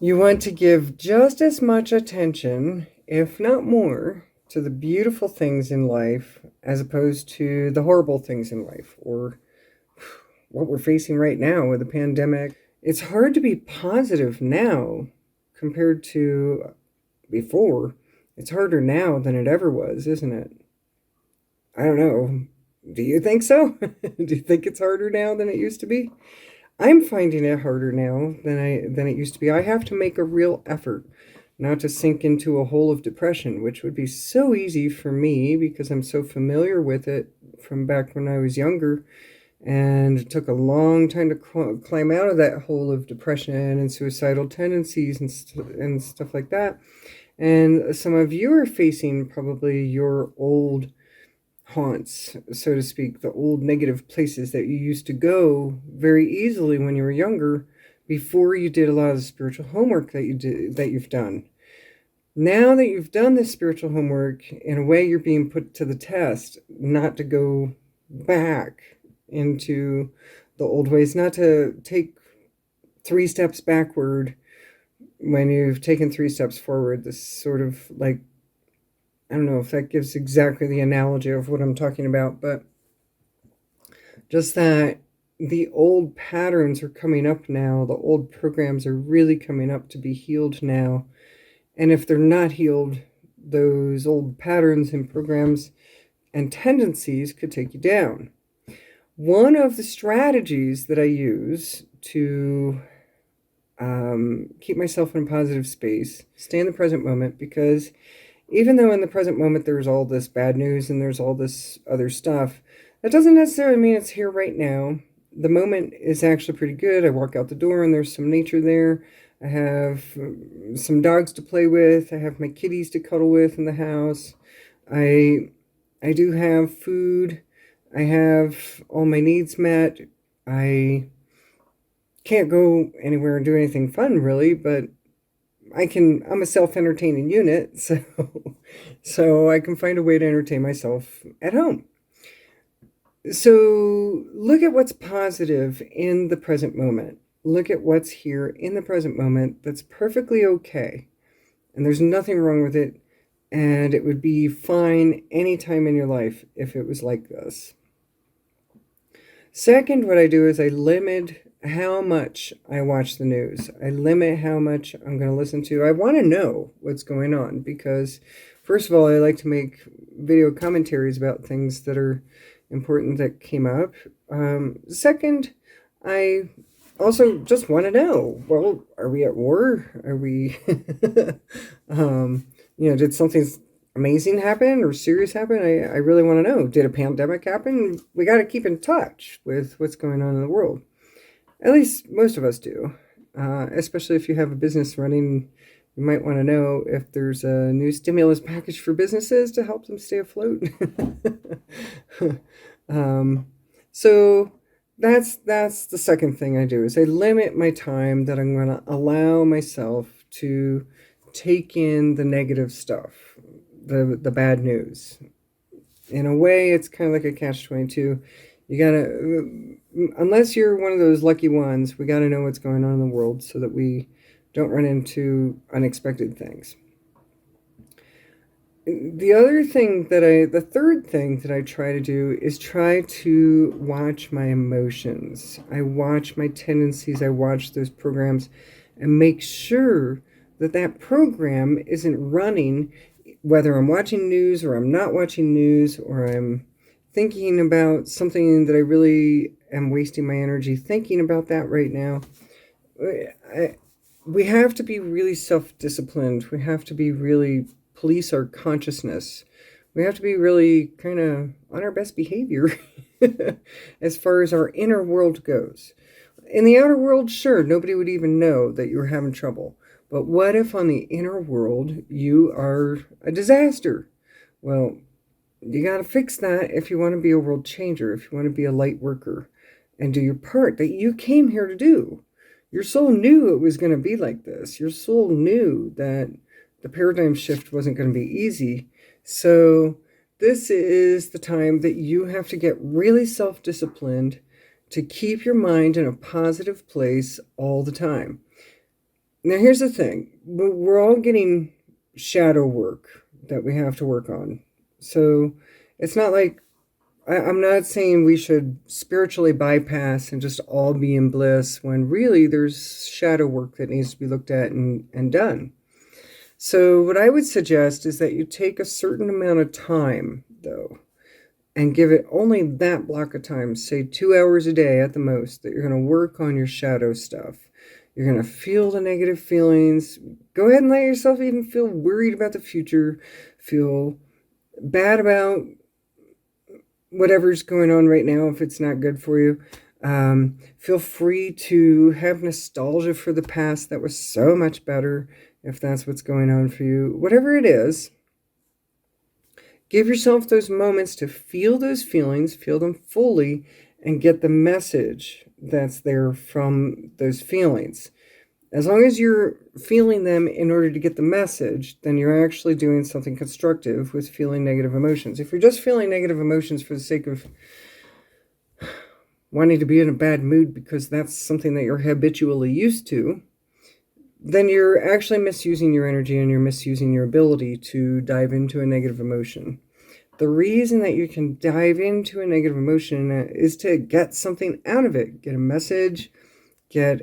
You want to give just as much attention, if not more, to the beautiful things in life as opposed to the horrible things in life, or what we're facing right now with the pandemic. It's hard to be positive now compared to before. It's harder now than it ever was, isn't it? I don't know. Do you think so? Do you think it's harder now than it used to be? I'm finding it harder now than it used to be. I have to make a real effort not to sink into a hole of depression, which would be so easy for me because I'm so familiar with it from back when I was younger. And it took a long time to climb out of that hole of depression and suicidal tendencies and stuff like that. And some of you are facing probably your old haunts, so to speak, the old negative places that you used to go very easily when you were younger, before you did a lot of the spiritual homework that you've done. Now that you've done this spiritual homework, in a way you're being put to the test not to go back into the old ways, not to take 3 steps backward when you've taken 3 steps forward. This sort of like, I don't know if that gives exactly the analogy of what I'm talking about, but just that the old patterns are coming up now. The old programs are really coming up to be healed now. And if they're not healed, those old patterns and programs and tendencies could take you down. One of the strategies that I use to keep myself in a positive space, stay in the present moment, because even though in the present moment there's all this bad news and there's all this other stuff, that doesn't necessarily mean it's here right now. The moment is actually pretty good. I walk out the door and there's some nature there. I have some dogs to play with. I have my kitties to cuddle with in the house. I do have food. I have all my needs met. I can't go anywhere and do anything fun really, but I'm a self-entertaining unit, so I can find a way to entertain myself at home. So look at what's positive in the present moment. Look at what's here in the present moment that's perfectly okay. And there's nothing wrong with it. And it would be fine anytime in your life if it was like this. Second, what I do is I limit how much I watch the news. I limit how much I'm going to listen to. I want to know what's going on because, first of all, I like to make video commentaries about things that are important that came up. Second, I also just want to know, well, are we at war? Are we, did something amazing happen or serious happen? I really want to know. Did a pandemic happen? We got to keep in touch with what's going on in the world. At least most of us do, especially if you have a business running. You might want to know if there's a new stimulus package for businesses to help them stay afloat. So that's the second thing I do is I limit my time that I'm going to allow myself to take in the negative stuff, the bad news. In a way, it's kind of like a catch-22. You gotta, unless you're one of those lucky ones, we gotta know what's going on in the world so that we don't run into unexpected things. The third thing that I try to do is try to watch my emotions. I watch my tendencies, I watch those programs and make sure that that program isn't running, whether I'm watching news or I'm not watching news or I'm thinking about something that I really am wasting my energy thinking about that right now. We have to be really self-disciplined. We have to be really police our consciousness. We have to be really kind of on our best behavior as far as our inner world goes. In the outer world, sure, nobody would even know that you were having trouble. But what if on the inner world you are a disaster? Well, you got to fix that if you want to be a world changer, if you want to be a light worker and do your part that you came here to do. Your soul knew it was going to be like this. Your soul knew that the paradigm shift wasn't going to be easy. So this is the time that you have to get really self-disciplined to keep your mind in a positive place all the time. Now, here's the thing. We're all getting shadow work that we have to work on. So it's not like I'm not saying we should spiritually bypass and just all be in bliss when really there's shadow work that needs to be looked at and done. So what I would suggest is that you take a certain amount of time, though, and give it only that block of time, say 2 hours a day at the most, that you're going to work on your shadow stuff. You're going to feel the negative feelings. Go ahead and let yourself even feel worried about the future, feel bad about whatever's going on right now if it's not good for you. Feel free to have nostalgia for the past that was so much better if that's what's going on for you. Whatever it is, give yourself those moments to feel those feelings, feel them fully, and get the message that's there from those feelings. As long as you're feeling them in order to get the message, then you're actually doing something constructive with feeling negative emotions. If you're just feeling negative emotions for the sake of wanting to be in a bad mood because that's something that you're habitually used to, then you're actually misusing your energy and you're misusing your ability to dive into a negative emotion. The reason that you can dive into a negative emotion is to get something out of it, get a message, get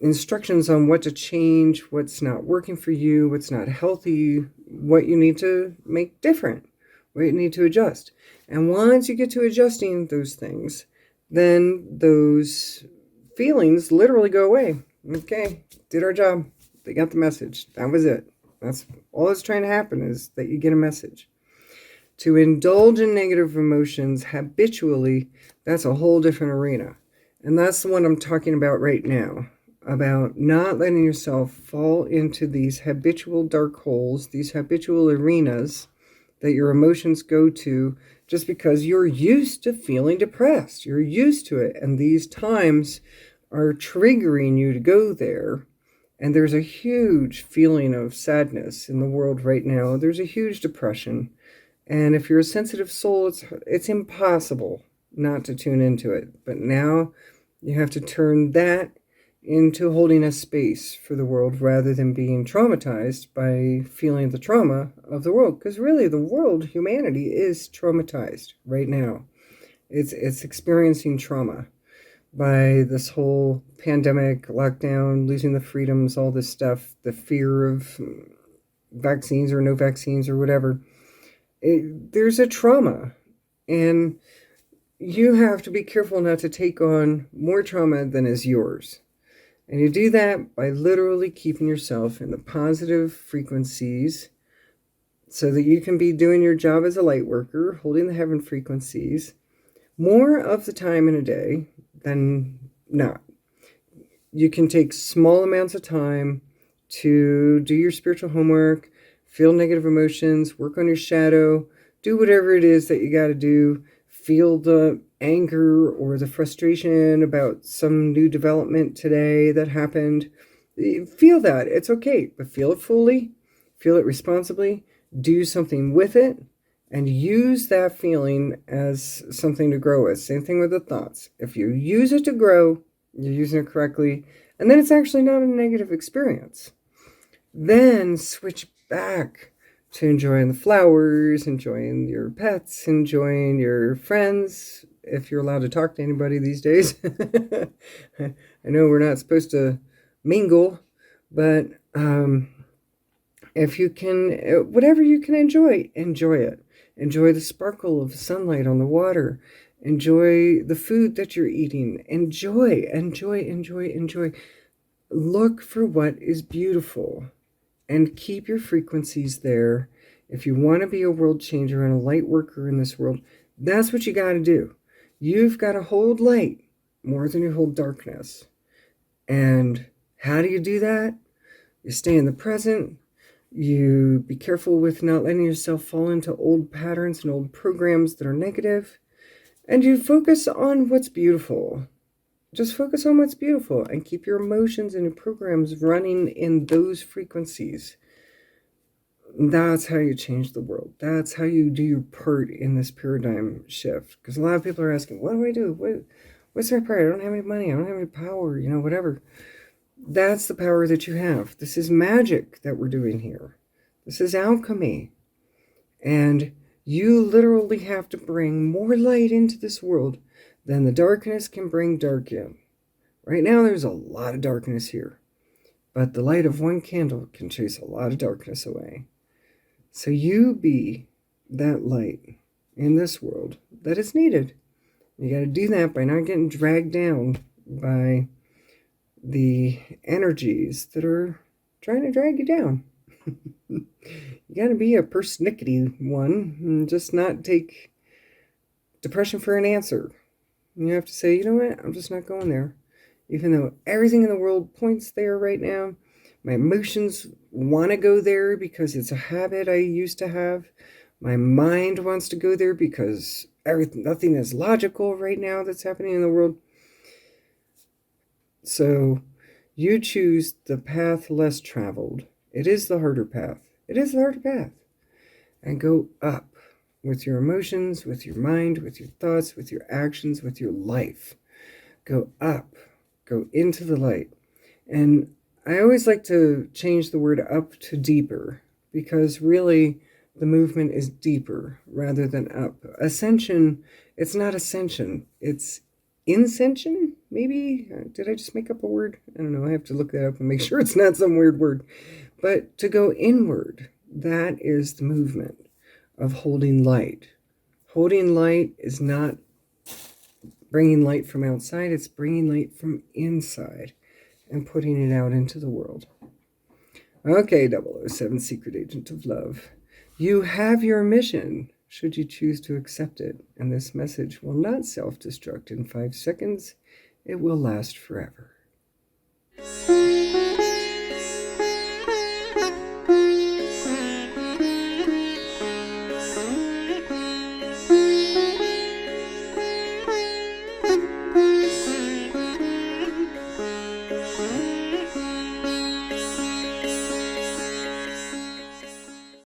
instructions on what to change, what's not working for you, what's not healthy, what you need to make different, what you need to adjust. And once you get to adjusting those things, then those feelings literally go away. Okay, did our job. They got the message. That was it. That's all that's trying to happen, is that you get a message. To indulge in negative emotions habitually, that's a whole different arena. And that's the one I'm talking about right now, about not letting yourself fall into these habitual dark holes, these habitual arenas that your emotions go to just because you're used to feeling depressed. You're used to it. And these times are triggering you to go there. And there's a huge feeling of sadness in the world right now. There's a huge depression. And if you're a sensitive soul, it's impossible not to tune into it. But now you have to turn that into holding a space for the world rather than being traumatized by feeling the trauma of the world. Because really, the world, humanity, is traumatized right now. It's experiencing trauma by this whole pandemic, lockdown, losing the freedoms, all this stuff, the fear of vaccines or no vaccines or whatever. There's a trauma, and you have to be careful not to take on more trauma than is yours. And you do that by literally keeping yourself in the positive frequencies so that you can be doing your job as a light worker, holding the heaven frequencies more of the time in a day than not. You can take small amounts of time to do your spiritual homework, feel negative emotions, work on your shadow, do whatever it is that you got to do, feel the anger or the frustration about some new development today that happened. Feel that. It's okay, but feel it fully, feel it responsibly, do something with it, and use that feeling as something to grow with. Same thing with the thoughts. If you use it to grow, you're using it correctly, and then it's actually not a negative experience. Then switch back to enjoying the flowers, enjoying your pets, enjoying your friends, if you're allowed to talk to anybody these days. I know we're not supposed to mingle, but if you can, whatever you can enjoy, enjoy it. Enjoy the sparkle of sunlight on the water. Enjoy the food that you're eating. Enjoy. Look for what is beautiful and keep your frequencies there. If you want to be a world changer and a light worker in this world, that's what you got to do. You've got to hold light more than you hold darkness. And how do you do that? You stay in the present. You be careful with not letting yourself fall into old patterns and old programs that are negative. And you focus on what's beautiful. Just focus on what's beautiful and keep your emotions and your programs running in those frequencies. That's how you change the world. That's how you do your part in this paradigm shift. Because a lot of people are asking, what do I do? What's my part? I don't have any money. I don't have any power, whatever. That's the power that you have. This is magic that we're doing here. This is alchemy. And you literally have to bring more light into this world than the darkness can bring dark in. Right now, there's a lot of darkness here. But the light of one candle can chase a lot of darkness away. So you be that light in this world that is needed. You got to do that by not getting dragged down by the energies that are trying to drag you down. You got to be a persnickety one and just not take depression for an answer. You have to say, you know what, I'm just not going there. Even though everything in the world points there right now, my emotions want to go there because it's a habit I used to have. My mind wants to go there because nothing is logical right now that's happening in the world. So you choose the path less traveled. It is the harder path. It is the harder path. And go up with your emotions, with your mind, with your thoughts, with your actions, with your life. Go up. Go into the light. And I always like to change the word up to deeper, because really the movement is deeper rather than up. Ascension, it's not ascension. It's incension, maybe? Did I just make up a word? I don't know. I have to look that up and make sure it's not some weird word. But to go inward, that is the movement of holding light. Holding light is not bringing light from outside, it's bringing light from inside and putting it out into the world. Okay, 007 Secret Agent of Love. You have your mission, should you choose to accept it, and this message will not self-destruct in 5 seconds. It will last forever.